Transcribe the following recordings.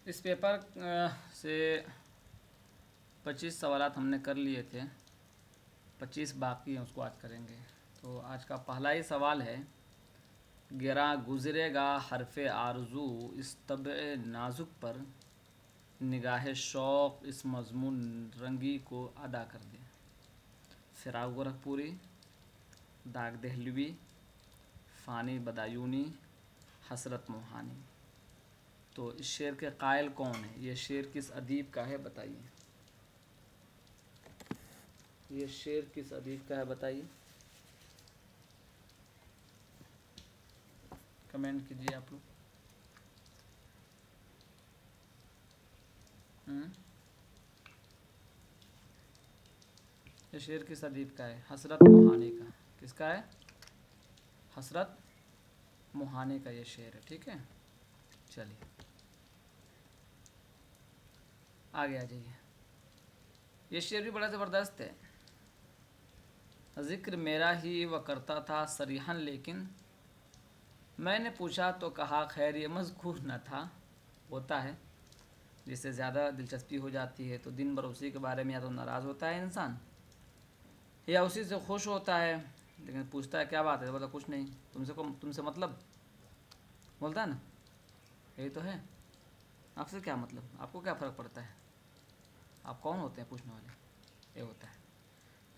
اس paper سے 25 سوالات ہم نے کر لیے تھے، 25 باقی ہیں، اس کو آج کریں گے۔ تو آج کا پہلا ہی سوال ہے، گراں گزرے گا حرف آرزو اس طبع نازک پر، نگاہ شوق اس مضمون رنگی کو ادا کر دے۔ فراق گورکھپوری، داغ دہلوی، فانی بدایونی، حسرت موہانی۔ تو اس شعر کے قائل کون ہے؟ یہ شعر کس ادیب کا ہے بتائیے؟ یہ شعر کس ادیب کا ہے بتائیے؟ کمنٹ کیجیے آپ لوگ۔ یہ شعر کس ادیب کا ہے؟ حسرت موہانی کا۔ کس کا ہے؟ حسرت موہانی کا یہ شعر ہے، ٹھیک ہے؟ چلیے آگے آ جائیے۔ یہ شعر بھی بڑا زبردست ہے۔ ذکر میرا ہی وہ کرتا تھا صریحاً، لیکن میں نے پوچھا تو کہا خیر یہ مذکور نہ تھا۔ ہوتا ہے جس سے زیادہ دلچسپی ہو جاتی ہے تو دن بھر اسی کے بارے میں یا تو ناراض ہوتا ہے انسان یا اسی سے خوش ہوتا ہے، لیکن پوچھتا ہے کیا بات ہے، بولتا کچھ نہیں، تم سے مطلب، بولتا ہے نا، یہی تو ہے، آپ سے کیا مطلب، آپ کو کیا فرق پڑتا ہے، آپ کون ہوتے ہیں پوچھنے والے، یہ ہوتا ہے۔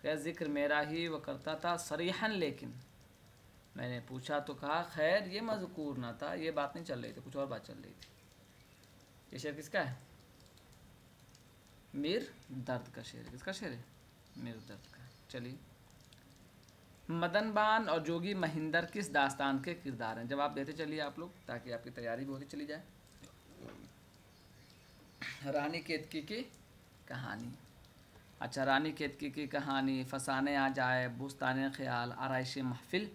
خیر ذکر میرا ہی وہ کرتا تھا صریحاً، لیکن میں نے پوچھا تو کہا خیر یہ مذکور نہ تھا، یہ بات نہیں چل رہی تھی، کچھ اور بات چل رہی تھی۔ یہ شعر کس کا ہے؟ میر درد کا شعر ہے۔ کس کا شعر ہے؟ میر درد کا۔ چلیے، مدن بان اور جوگی مہندر کس داستان کے کردار ہیں؟ جواب دیتے چلیے آپ لوگ تاکہ آپ کی تیاری بھی ہوتی چلی جائے۔ رانی کیتکی کی کہانی۔ اچھا، رانی کیتکی کی کہانی، فسانے آ جائے، بستان خیال، آرائش محفل۔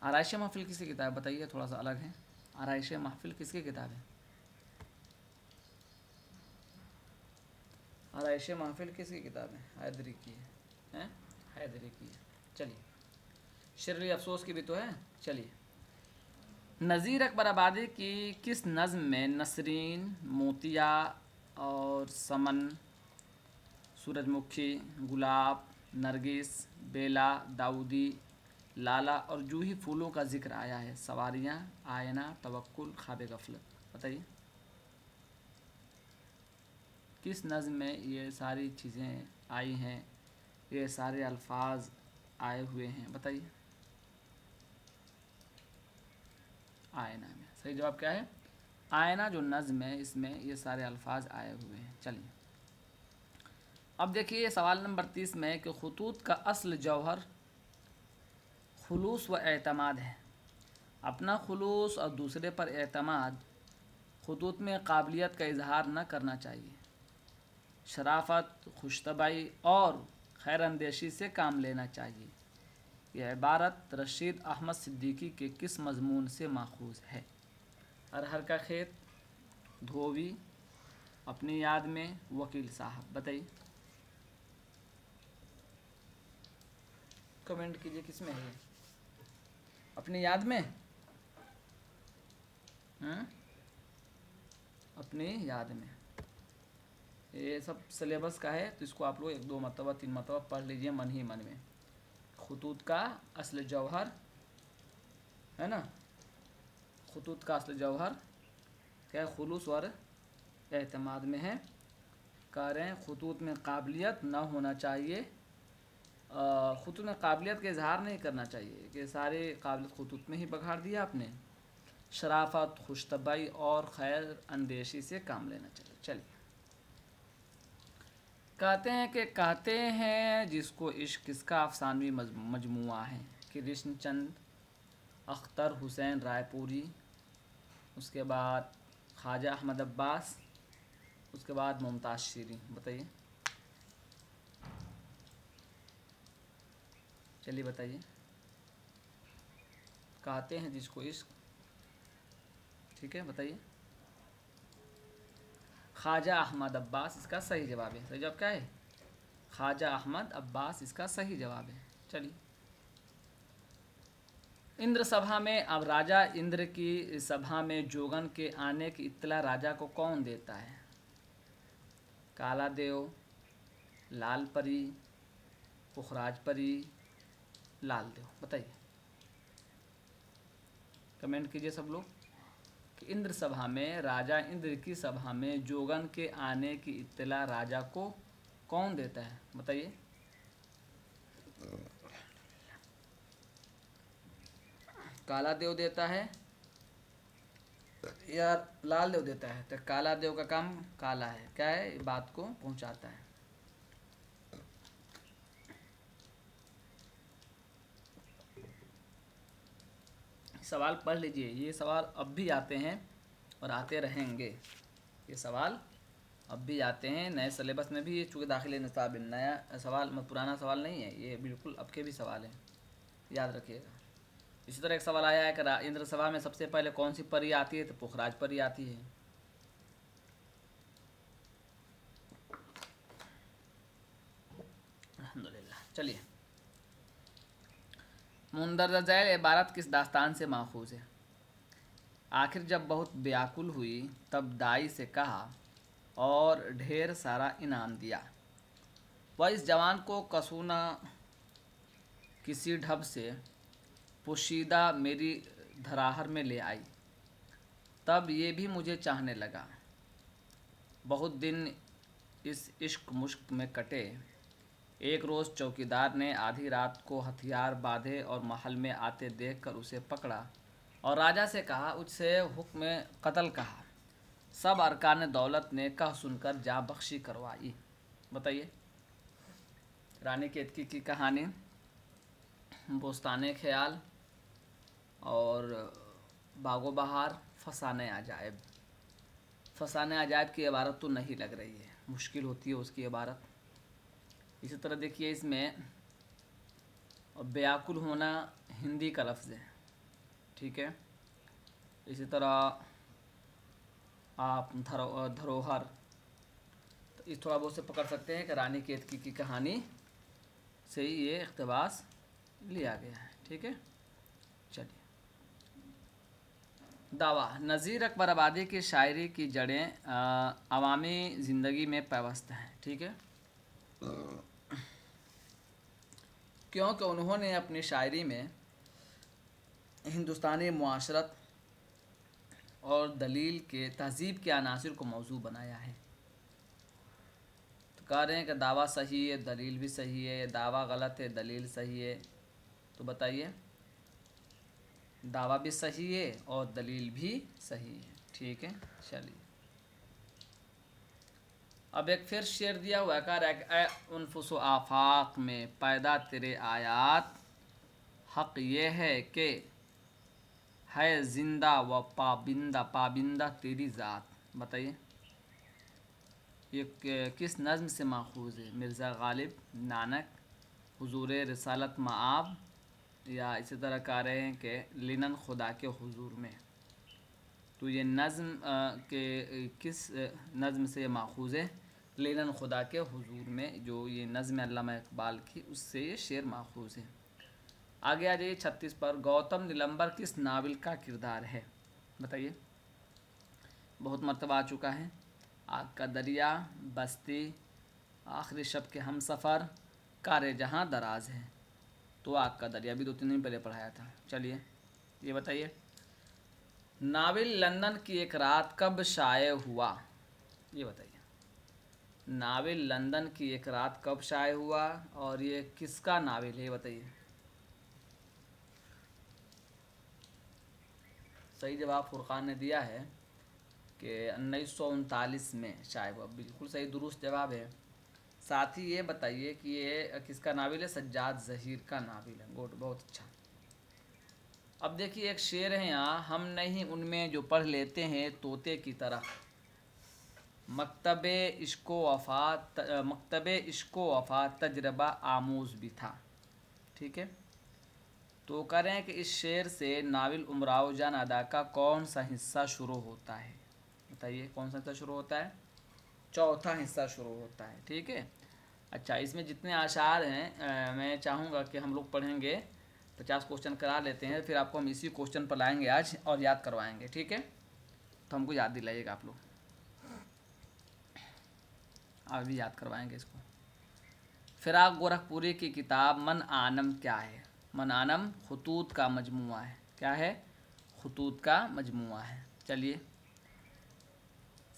آرائش محفل کس کی کتاب بتائیے؟ تھوڑا سا الگ ہے۔ آرائش محفل کس کی کتاب ہے؟ آرائش محفل کس کی کتاب ہے؟ حیدری کی ہے، حیدری کی ہے۔ چلیے، شرری افسوس کی بھی تو ہے۔ چلیے، نذیر اکبر آبادی کی کس نظم میں نسرین، موتیا اور سمن، سورج مکھی، گلاب، نرگس، بیلا، داؤدی، لالا اور جوہی پھولوں کا ذکر آیا ہے؟ سواریاں، آئینہ، توکل، خواب غفلت۔ بتائیے کس نظم میں یہ ساری چیزیں آئی ہیں، یہ سارے الفاظ آئے ہوئے ہیں؟ بتائیے۔ آئینہ میں۔ صحیح جواب کیا ہے؟ آئینہ جو نظم ہے اس میں یہ سارے الفاظ آئے ہوئے ہیں۔ چلیے، اب دیکھیے سوال نمبر 30 میں کہ خطوط کا اصل جوہر خلوص و اعتماد ہے۔ اپنا خلوص اور دوسرے پر اعتماد، خطوط میں قابلیت کا اظہار نہ کرنا چاہیے۔ شرافت، خوش طبعی اور خیر اندیشی سے کام لینا چاہیے۔ یہ عبارت رشید احمد صدیقی کے کس مضمون سے ماخوذ ہے؟ ارہر کا کھیت، دھوبی، اپنی یاد میں، وکیل صاحب۔ بتائیے، کمنٹ کیجئے کس میں ہے؟ اپنی یاد میں، اپنی یاد میں۔ یہ سب سلیبس کا ہے تو اس کو آپ لوگ 1 2 مرتبہ 3 مرتبہ پڑھ لیجئے من ہی من میں۔ خطوط کا اصل جوہر ہے نا، خطوط کا اصل جوہر کیا خلوص اور اعتماد میں ہے۔ کہہ رہے ہیں خطوط میں قابلیت نہ ہونا چاہیے، خطوط میں قابلیت کا اظہار نہیں کرنا چاہیے کہ سارے قابلیت خطوط میں ہی بگاڑ دیا آپ نے۔ شرافت، خوش طبعی اور خیر اندیشی سے کام لینا چاہیے۔ چلیے، کہتے ہیں جس کو عشق کس کا افسانوی مجموعہ ہے؟ کرشن چند، اختر حسین رائے پوری، اس کے بعد خواجہ احمد عباس، اس کے بعد ممتاز شیریں۔ بتائیے، چلیے بتائیے، کہتے ہیں جس کو عشق، ٹھیک ہے بتائیے۔ خواجہ احمد عباس اس کا صحیح جواب ہے۔ صحیح جواب کیا ہے؟ خواجہ احمد عباس اس کا صحیح جواب ہے۔ چلیے، इंद्र सभा में, अब राजा इंद्र की सभा में जोगन के आने की इत्तला राजा को कौन देता है? काला देव, लाल परी, पुखराज परी, लाल देव। बताइए, कमेंट कीजिए सब लोग कि इंद्र सभा में, राजा इंद्र की सभा में जोगन के आने की इत्तला राजा को कौन देता है? बताइए। काला देव देता है या लाल देव देता है? तो काला देव का काम काला है, क्या है? बात को पहुंचाता है। सवाल पढ़ लीजिए, ये सवाल अब भी आते हैं और आते रहेंगे। ये सवाल अब भी आते हैं, नए सिलेबस में भी, चूँकि दाखिले निसाब नया सवाल, पुराना सवाल नहीं है ये, बिल्कुल अब के भी सवाल हैं, याद रखिएगा। इसी तरह एक सवाल आया है कि इंद्र सभा में सबसे पहले कौन सी परी आती है? तो पुखराज परी आती है। अल्हम्दुलिल्लाह। चलिए, मुंदरजा झैल इबारत किस दास्तान से माखूज है? आखिर जब बहुत व्याकुल हुई तब दाई से कहा और ढेर सारा इनाम दिया। वह इस जवान को कसूना किसी ढब से पोशीदा मेरी धराहर में ले आई। तब ये भी मुझे चाहने लगा। बहुत दिन इस इश्क मुश्क में कटे। एक रोज़ चौकीदार ने आधी रात को हथियार बांधे और महल में आते देखकर उसे पकड़ा और राजा से कहा, उससे हुक्म कत्ल कहा। सब अरकान दौलत ने कह सुनकर जा बख्शी करवाई। बताइए, रानी केतकी की कहानी, बोस्ताने ख्याल और बागो बहार, फसाने अजायब। फसाने अजायब की इबारत तो नहीं लग रही है, मुश्किल होती है उसकी इबारत। इसी तरह देखिए, इसमें व्याकुल होना हिंदी का लफ्ज़ है, ठीक है। इसी तरह आप धरोहर, तो इस थोड़ा बहुत से पकड़ सकते हैं कि रानी केतकी की कहानी से ही ये इक़्तिबास लिया गया है, ठीक है। चलिए, दावा, नज़ीर अकबर आबादी की शायरी की जड़ें अवामी ज़िंदगी में पैवस्त हैं, ठीक है, क्योंकि उन्होंने अपनी शायरी में हिंदुस्तानी मुआशरत और दलील के तहज़ीब के अनासिर को मौजू बनाया है। तो कह रहे हैं कि दावा सही है, दलील भी सही है, दावा गलत है, दलील सही है। तो बताइए, दावा भी सही है और दलील भी सही है, ठीक है। चलिए, अब एक फिर शेर दिया हुआ है, उनफुसो आफाक में पैदा तेरे आयात, हक़ ये है कि है जिंदा व पाबिंदा पाबिंदा तेरी ज़ात। बताइए, ये किस नज़्म से माखूज़ है? मिर्ज़ा गालिब, नानक, हुजूर रिसालत मआब, या इसी तरह कह रहे हैं कि लिनन खुदा के हुजूर में। तो ये नज़्म के किस नज़्म से माखूज़ है? लिनन खुदा के हुजूर में, जो ये नज़्म अल्लामा इकबाल की, उससे ये शेर माखूज़ है। आगे आ जाइए 36 पर, गौतम नीलंबर किस नावल का किरदार है? बताइए, बहुत मरतबा आ चुका है। आग का दरिया, बस्ती, आखिरी शब के हम सफ़र, कारे जहाँ दराज है। तो आग का दरिया भी 2-3 दिन पहले पढ़ाया था। चलिए, ये बताइए, नावल लंदन की एक रात कब शाये हुआ? ये बताइए, नावल लंदन की एक रात कब शाये हुआ और ये किसका नावल है? ये बताइए। सही जवाब फुरकान ने दिया है कि 1939 में शाये हुआ, बिल्कुल सही दुरुस्त जवाब है। साथ ही ये बताइए कि ये किसका नावल है? सज्जाद ज़हीर का नावल है। गुड, बहुत अच्छा। अब देखिए, एक शेर है यहाँ, हम नहीं उनमें जो पढ़ लेते हैं तोते की तरह, मकतबे इश्को वफ़ा तजरबा आमूज़ भी था, ठीक है। तो कह रहे हैं कि इस शेर से नावल उमराव जान अदा का कौन सा हिस्सा शुरू होता है? बताइए, कौन सा हिस्सा शुरू होता है? चौथा हिस्सा शुरू होता है, ठीक है। अच्छा, इसमें जितने आशार हैं मैं चाहूँगा कि हम लोग पढ़ेंगे 50 क्वेश्चन करा लेते हैं, फिर आपको हम इसी क्वेश्चन पर लाएंगे आज और याद करवाएंगे, ठीक है। तो हमको याद दिलाइएगा आप लोग, अभी याद करवाएंगे इसको। फिराक गोरखपुरी की किताब मन आनम क्या है? मन आनम खुतूत का मजमुआ है। क्या है? खुतूत का मजमुआ है। चलिए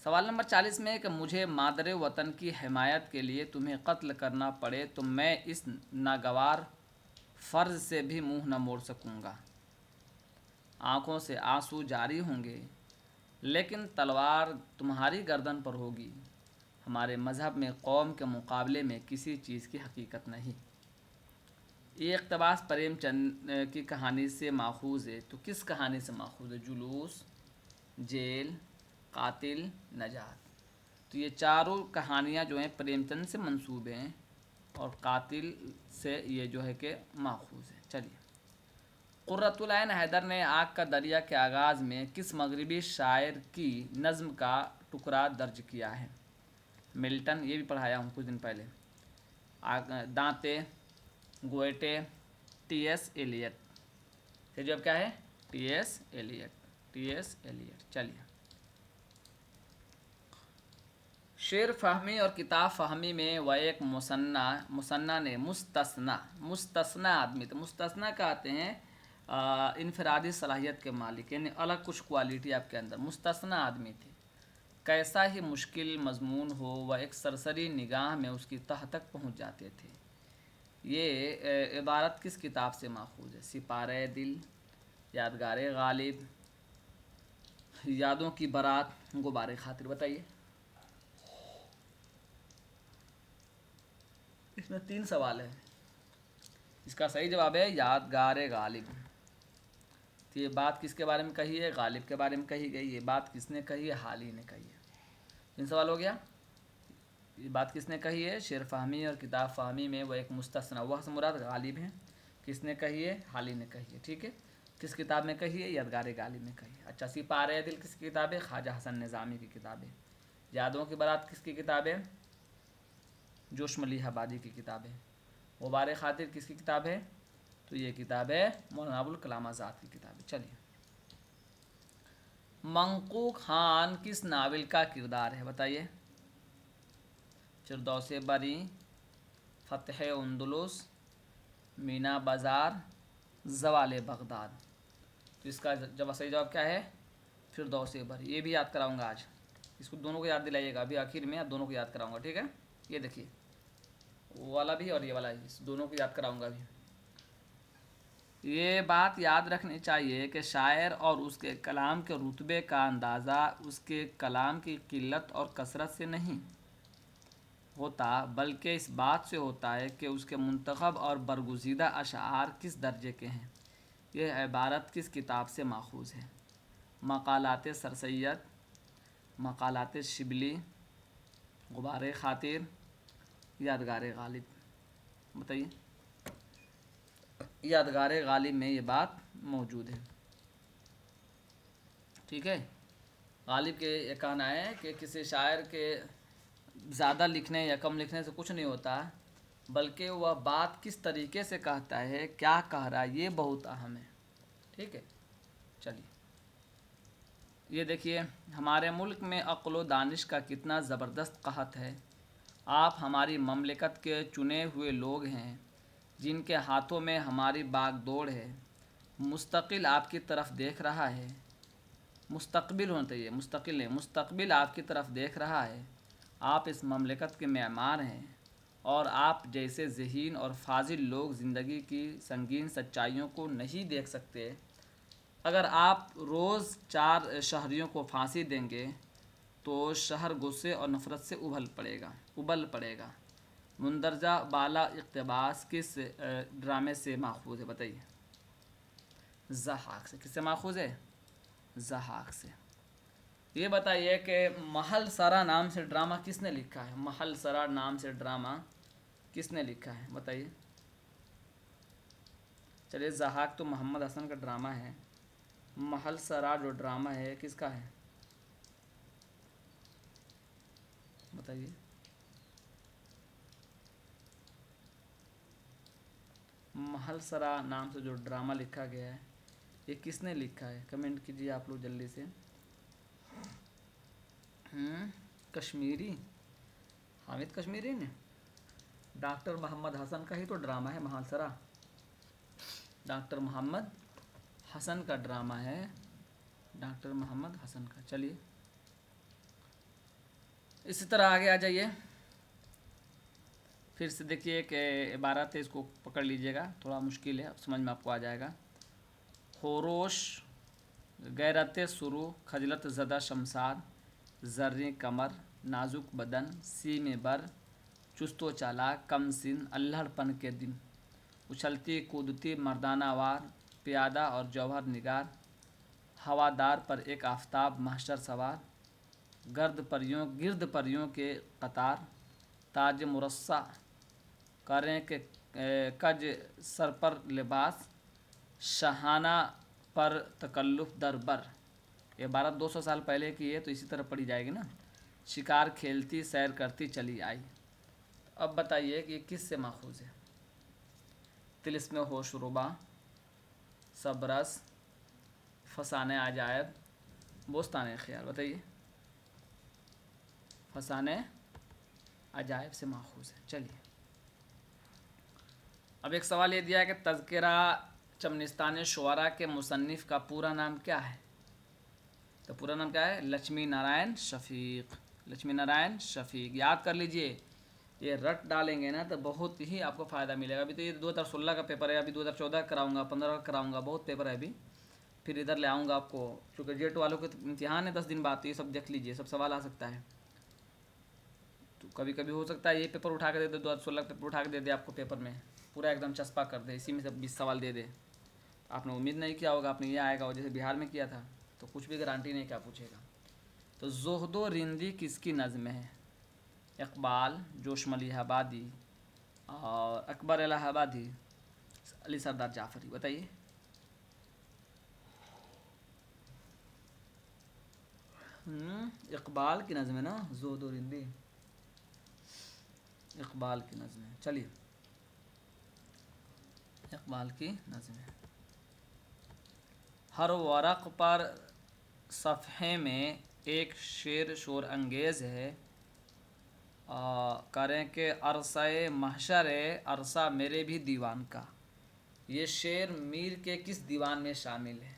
सवाल नंबर 40 में कि मुझे मादरे वतन की हिमायत के लिए तुम्हें कत्ल करना पड़े तो मैं इस नागवार फ़र्ज से भी मुंह न मोड़ सकूँगा। आँखों से आंसू जारी होंगे लेकिन तलवार तुम्हारी गर्दन पर होगी। हमारे मज़हब में कौम के मुकाबले में किसी चीज़ की हकीकत नहीं। ये इक़्तिबास प्रेमचंद की कहानी से माखूज़ है। तो किस कहानी से माखूज़ है? जुलूस, जेल, कातिल, नजात। तो ये चारों कहानियाँ जो हैं प्रेमचंद से मंसूब हैं और कातिल से ये जो है कि माखूज़ है। चलिए क़ुर्रतुल ऐन हैदर ने आग का दरिया के आगाज़ में किस मगरबी शायर की नज़्म का टुकड़ा दर्ज किया है? मिल्टन, ये भी पढ़ाया हूँ कुछ दिन पहले। दांते, गोएटे, टी.एस. एलियट। ये जब क्या है? टी.एस. एलियट। टी.एस. एलियट। चलिए शेर फहमी और किताब फहमी में वह एक मुसन्ना ने मुस्तस्ना आदमी, तो मुस्तस्ना कहते हैं इनफरादी सलाहियत के मालिक, यानी अलग कुछ क्वालिटी आपके अंदर, मुस्तस्ना आदमी थे। कैसा ही मुश्किल मजमून हो वह एक सरसरी निगाह में उसकी तह तक पहुंच जाते थे। ये इबारत किस किताब से माखूज़ है? सिपारे दिल, यादगार गालिब, यादों की बारात, गुबारे खातिर। बताइए इसमें 3 सवाल है। इसका सही जवाब है यादगार गालिब। तो ये बात किसके बारे में कही है? गालिब के बारे में कही गई। ये बात किसने कही है? हाली ने कही है। 3 सवाल हो गया। ये बात किसने कही है? शेर फहमी और किताब फहमी में वह एक मुस्तस्ना, वह से मुराद गालिब हैं। किसने कही है? हाली ने कही है। ठीक है। किस किताब में कही है? यादगार गालिब में कही है। अच्छा, सिपारे दिल किसकी किताब है? ख्वाजा हसन निज़ामी की किताब है। यादों की बारात किसकी किताब है? जोश मलिहाबादी की किताब है। गुबारे खातिर किसकी किताब है? तो ये किताब है मौलाना अबुल कलाम आज़ाद की किताब है। चलिए मंकू खान किस नावल का किरदार है? बताइए। फिरदौस बरी, फतह अंदलुस, मीना बाज़ार, ज़वाल बगदाद। तो इसका जब सही जवाब क्या है? फिरदौस बरी। ये भी याद कराऊंगा आज, इसको दोनों को याद दिलाइएगा। अभी आखिर में आप दोनों को याद कराऊंगा, ठीक है। ये देखिए वो वाला भी और ये वाला भी, इस दोनों को याद कराऊंगा अभी। ये बात याद रखनी चाहिए कि शायर और उसके कलाम के रुतबे का अंदाज़ा उसके कलाम की किल्लत और कसरत से नहीं होता, बल्कि इस बात से होता है कि उसके मुंतखब और बरगुज़ीदा अशआर किस दर्जे के हैं। यह इबारत किस किताब से माखूज़ है? मकालात सरसैयद, मकालात शिबली, गुबारे खातिर, यादगार गालिब। बताइए। यादगार गालिब में ये बात मौजूद है, ठीक है। गालिब के ये कहना है कि किसी शायर के ज़्यादा लिखने या कम लिखने से कुछ नहीं होता, बल्कि वह बात किस तरीके से कहता है, क्या कह रहा है, ये बहुत अहम है, ठीक है। चलिए ये देखिए, हमारे मुल्क में अक्ल व दानिश का कितना ज़बरदस्त कहत है। आप हमारी ममलिकत के चुने हुए लोग हैं जिनके हाथों में हमारी बागडोर है। मुस्तकिल आपकी तरफ देख रहा है, मुस्तकबिल होना चाहिए, मुस्तकिल नहीं, मुस्तकबिल आपकी तरफ देख रहा है। आप इस ममलिकत के मेहमान हैं और आप जैसे ज़हीन और फाजिल लोग ज़िंदगी की संगीन सच्चाइयों को नहीं देख सकते। अगर आप रोज़ 4 शहरियों को फांसी देंगे तो शहर गुस्से और नफ़रत से उबल पड़ेगा। मुंदरजा बाला इक़्तिबास किस ड्रामे से माखूज़ है? बताइए। ज़हाक से। किससे माखूज़ है? ज़हाक से। ये बताइए कि महल सरा नाम से ड्रामा किसने लिखा है? महल सरा नाम से ड्रामा किसने लिखा है? बताइए। चलिए ज़हाक तो मोहम्मद हसन का ड्रामा है, महल सरा जो ड्रामा है किसका है? बताइए। महलसरा नाम से जो ड्रामा लिखा गया है ये किसने लिखा है? कमेंट कीजिए आप लोग जल्दी से। कश्मीरी, हामिद कश्मीरी ने। डॉक्टर मोहम्मद हसन का ही तो ड्रामा है महलसरा, डॉक्टर मोहम्मद हसन का ड्रामा है, डॉक्टर मोहम्मद हसन का। चलिए इसी तरह आगे आ जाइए। फिर से देखिए एक इबारत है, इसको पकड़ लीजिएगा, थोड़ा मुश्किल है, समझ में आपको आ जाएगा। खोरोश गैरत शुरू खजलत ज़दा शमसाद ज़र्री कमर नाजुक बदन सीम बर चुस्तो चालाक कम सिन अल्हड़पन के दिन उछलती कूदती मर्दाना वार प्यादा और जौहर निगार हवादार पर एक आफताब महशर सवार गिरद परियों के कतार ताज मुरस्सा करें के कज सर पर लिबास शहाना पर तकल्लुफ़ दर बर। ये इबारत 200 साल पहले की है, तो इसी तरह पढ़ी जाएगी ना। शिकार खेलती सैर करती चली आई। अब बताइए कि ये किस से माखूज़ है? तिलिस्म होश रुबा सबरस फसाने अजायब बोस्तान ख्याल। बताइए, फसाने अजायब से माखूज़ है। चलिए अब एक सवाल ये दिया है कि तज़किरा चमनिस्तान शुअरा के मुसन्निफ़ का पूरा नाम क्या है? तो पूरा नाम क्या है? लक्ष्मी नारायण शफ़ीक़। लक्ष्मी नारायण शफ़ीक़ याद कर लीजिए। ये रट डालेंगे ना तो बहुत ही आपको फ़ायदा मिलेगा। अभी तो ये 2016 का पेपर है, अभी 2014 कराऊंगा, 15 कराऊंगा, बहुत पेपर है अभी। फिर इधर ले आऊँगा आपको, क्योंकि जेट वालों के इम्तिहान है 10 दिन बाद, तो ये सब देख लीजिए, सब सवाल आ सकता है। तो कभी कभी हो सकता है ये पेपर उठा के दे दे, 2016 का पेपर उठा के दे दे आपको पेपर में, पूरा एकदम चस्पा कर दे, इसी में से 20 सवाल दे दे। आपने उम्मीद नहीं किया होगा आपने ये आएगा, और जैसे बिहार में किया था, तो कुछ भी गारंटी नहीं क्या पूछेगा। तो ज़ुहदो रिंदी किसकी नज़्म है? इकबाल, जोशमल इलाहाबादी और अकबर इलाहाबादी, अली सरदार जाफरी। बताइए। इकबाल की नज़्म है ना, ज़ुहदो रिंदी इकबाल की नज़्म है। चलिए इकबाल की नज़्म है। हर वरक़ पर सफ़हे में एक शेर शोर अंगेज़ है, करें कि अरसा महशर अरसा मेरे भी दीवान का। ये शेर मीर के किस दीवान में शामिल है?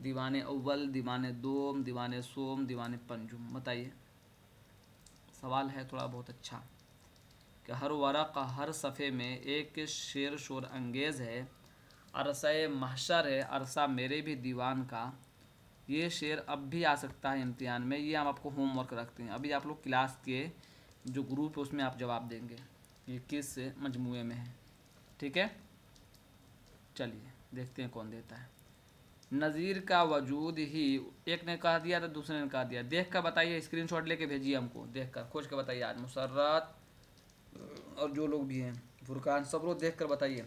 दीवान अव्वल, दीवान दोम, दीवान सोम, दीवान पंजुम। बताइए। सवाल है थोड़ा बहुत अच्छा कि हर वरक़ हर सफ़े में एक शेर शोर अंगेज़ है, अरसा महशर है अरसा मेरे भी दीवान का। ये शेर अब भी आ सकता है इम्तिहान में, ये हम आपको होमवर्क रखते हैं। अभी आप लोग क्लास के जो ग्रुप है उसमें आप जवाब देंगे ये किस मजमूए में है। ठीक है, चलिए देखते हैं कौन देता है। नज़ीर का वजूद ही, एक ने कहा दिया तो दूसरे ने कहा दिया। देख कर बताइए, स्क्रीनशॉट लेके भेजिए हमको, देख कर खोज कर बताइए। आज मुसर्रत और जो लोग भी हैं, फुरकान, सब लोग देख कर बताइए,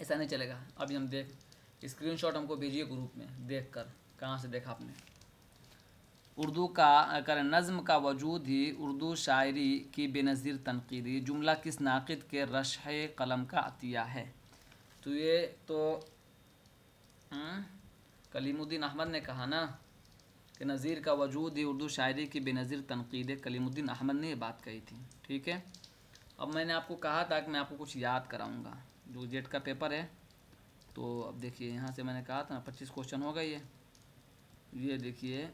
ऐसा नहीं चलेगा। अभी हम देख, स्क्रीनशॉट हमको भेजिए ग्रुप में, देख कर कहाँ से देखा आपने। उर्दू का कर नज़्म का वजूद ही उर्दू शायरी की बेनज़ीर तनकीदी। जुमला किस नाक़िद के रश्ह कलम का अतिया है? तो ये तो कलीमुद्दीन अहमद ने कहा ना कि नज़ीर का वजूद ही उर्दू शायरी की बेनज़ीर तनकीद। कलीमुद्दीन अहमद ने ये बात कही थी। ठीक है, अब मैंने आपको कहा था कि मैं आपको कुछ याद कराऊंगा, जो जेट का पेपर है। तो अब देखिए, यहाँ से मैंने कहा था 25 क्वेश्चन हो गए। ये देखिए,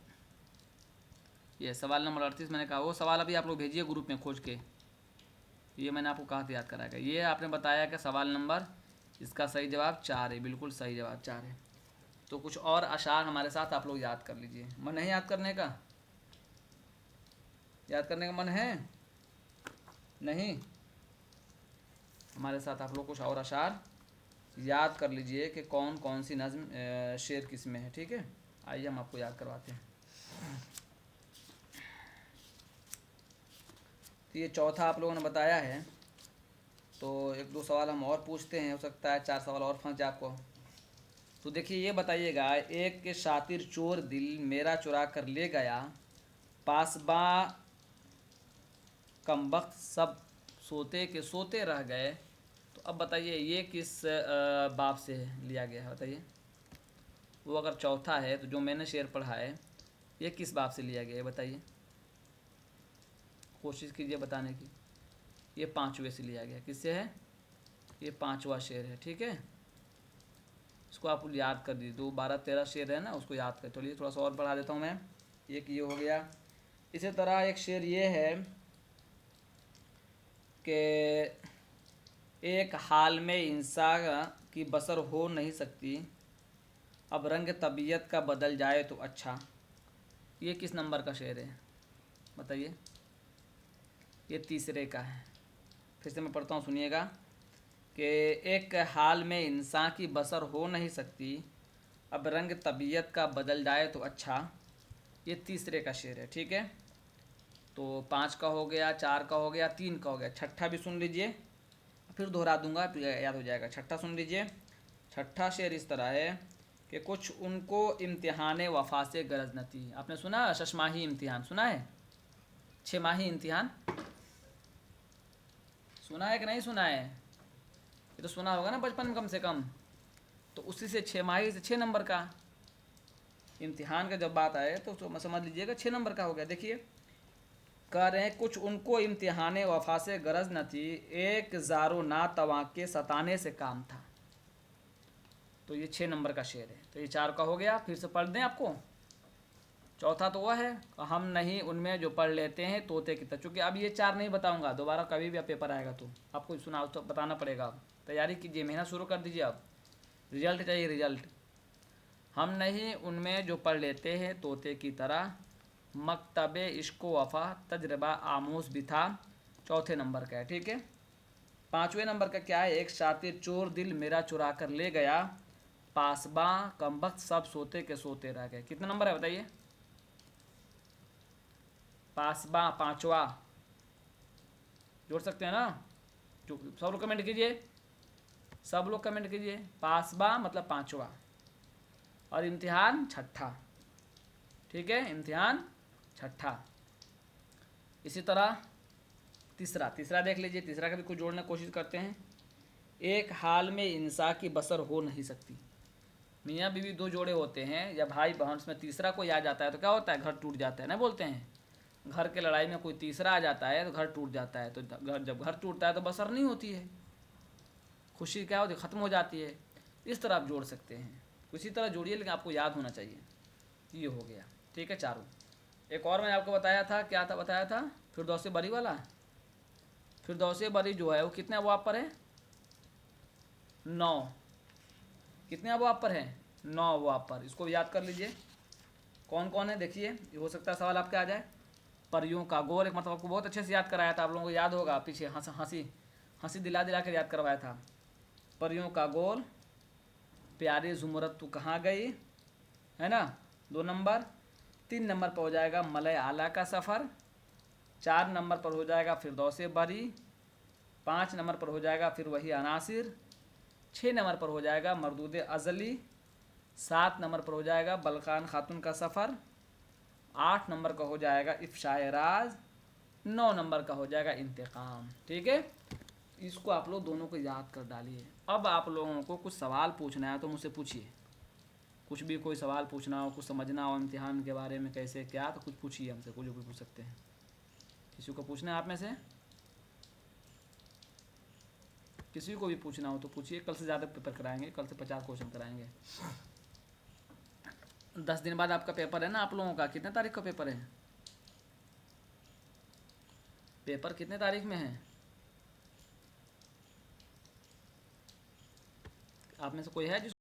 ये सवाल नंबर 38 मैंने कहा, वो सवाल अभी आप लोग भेजिए ग्रुप में खोज के। ये मैंने आपको कहा था याद कराएगा। ये आपने बताया कि सवाल नंबर, इसका सही जवाब 4 है, बिल्कुल सही जवाब 4 है। तो कुछ और अशार हमारे साथ आप लोग याद कर लीजिए। मन है याद करने का? याद करने का मन है? नहीं? हमारे साथ आप लोग कुछ और अशार याद कर लीजिए कि कौन कौन सी नज़्म शेर किस में है। ठीक है, आइए हम आपको याद करवाते हैं। तो ये चौथा आप लोगों ने बताया है, तो एक दो सवाल हम और पूछते हैं, हो सकता है 4 सवाल और फंस जाए आपको। तो देखिए, ये बताइएगा, एक के शातिर चोर दिल मेरा चुरा कर ले गया, पासबा कमबख्त सब सोते के सोते रह गए। तो अब बताइए ये किस बाब से लिया गया है, बताइए। वो अगर चौथा है तो जो मैंने शेर पढ़ा है ये किस बाब से लिया गया है, बताइए। कोशिश कीजिए बताने की। ये पाँचवें से लिया गया, किससे है? ये पाँचवा शेर है, ठीक है। इसको आप याद कर दीजिए, 2, 12, 13 शेर है ना, उसको याद कर। चलिए थोड़ा सा और बढ़ा देता हूँ मैं। एक ये हो गया। इसी तरह एक शेर ये है कि एक हाल में इंसान की बसर हो नहीं सकती, अब रंग तबीयत का बदल जाए तो अच्छा। ये किस नंबर का शेर है, बताइए। ये तीसरे का है। फिर से मैं पढ़ता हूँ, सुनिएगा कि एक हाल में इंसान की बसर हो नहीं सकती, अब रंग तबीयत का बदल जाए तो अच्छा। ये तीसरे का शेर है, ठीक है। तो 5 का हो गया, 4 का हो गया, 3 का हो गया। छठा भी सुन लीजिए, फिर दोहरा दूंगा, फिर याद हो जाएगा। छठा सुन लीजिए। छठा शेर इस तरह है कि कुछ उनको इम्तिहान वफा से गरज न थी। आपने सुना शशमाही इम्तिहान, सुना है? 6 माही इम्तिहान सुना है कि नहीं सुना है? ये तो सुना होगा ना बचपन में कम से कम। तो उसी से 6 माही से 6 नंबर का इम्तिहान का जब बात आए तो समझ लीजिएगा 6 नंबर का हो गया। देखिए कह रहे हैं कुछ उनको इम्तिहान वफा से गरज न थी, एक ज़ारो ना तवा के सताने से काम था। तो ये 6 नंबर का शेर है। तो ये 4 का हो गया। फिर से पढ़ दें आपको। चौथा तो वह है हम नहीं उनमें जो पढ़ लेते हैं तोते की तरह। चूँकि अब ये 4 नहीं बताऊंगा, दोबारा कभी भी अब पेपर आएगा तो आपको सुना तो बताना पड़ेगा। अब तैयारी कीजिए, मेहनत शुरू कर दीजिए। अब रिजल्ट चाहिए, रिजल्ट। हम नहीं उनमें जो पढ़ लेते हैं तोते की तरह, मकतबे इश्को वफा तजर्बा आमोज भी था। चौथे नंबर का है, ठीक है। पाँचवें नंबर का क्या है? एक शातिर चोर दिल मेरा चुरा कर ले गया, पासबा कमबख्त सब सोते के सोते रह गए। कितना नंबर है बताइए? पासबा पांचवा। जोड़ सकते हैं ना? सब लोग कमेंट कीजिए, सब लोग कमेंट कीजिए। पासबा मतलब पांचवा और इम्तिहान छठा, ठीक है। इम्तिहान छठा। इसी तरह तीसरा देख लीजिए। तीसरा का भी कुछ जोड़ने की कोशिश करते हैं। एक हाल में इंसान की बसर हो नहीं सकती। मियाँ बीवी 2 जोड़े होते हैं या भाई बहन, उसमें तीसरा कोई आ जाता है तो क्या होता है? घर टूट जाता है ना, बोलते हैं। घर के लड़ाई में कोई तीसरा आ जाता है तो घर टूट जाता है। तो जब घर टूटता है तो बसर नहीं होती है, खुशी क्या होती है? ख़त्म हो जाती है। इस तरह आप जोड़ सकते हैं, उसी तरह जोड़िए, लेकिन आपको याद होना चाहिए। ये हो गया, ठीक है, चारों। एक और मैंने आपको बताया था, क्या था बताया था? फिरदौस बरी वाला। फिरदौस बरी जो है वो कितने अबवाब पर है? 9। कितने अबवाब पर है? 9 अबवाब पर। इसको याद कर लीजिए कौन कौन है। देखिए ये हो सकता है सवाल आपके आ जाए। परियों का गोल, एक मतलब आपको बहुत अच्छे से याद कराया था, आप लोगों को याद होगा, पीछे हंसी दिला दिला कर याद करवाया था। परियों का गोल, प्यारे ज़ुमरत तू कहाँ गई, है ना, 2 नंबर। 3 नंबर पर हो जाएगा मलय आला का सफ़र। 4 नंबर पर हो जाएगा फिरदौस बरी। 5 नंबर पर हो जाएगा फिर वही अनासिर। 6 नंबर पर हो जाएगा मरदूद अज़ली। 7 नंबर पर हो जाएगा बलकान खातून का सफ़र। 8 नंबर का हो जाएगा इफ़शाए राज। 9 नंबर का हो जाएगा इंतकाम, ठीक है। इसको आप लोग दोनों को याद कर डालिए। अब आप लोगों को कुछ सवाल पूछना है तो मुझसे पूछिए। कुछ भी कोई सवाल पूछना हो, कुछ समझना हो इम्तिहान के बारे में कैसे क्या, तो कुछ पूछिए हमसे, कुछ भी पूछ सकते हैं। किसी को पूछना है आप में से? किसी को भी पूछना हो तो पूछिए। कल से ज़्यादा पेपर कराएंगे, कल से 50 क्वेश्चन कराएंगे। 10 दिन बाद आपका पेपर है ना आप लोगों का। कितने तारीख का पेपर है? पेपर कितने तारीख में है? आप में से कोई है जिस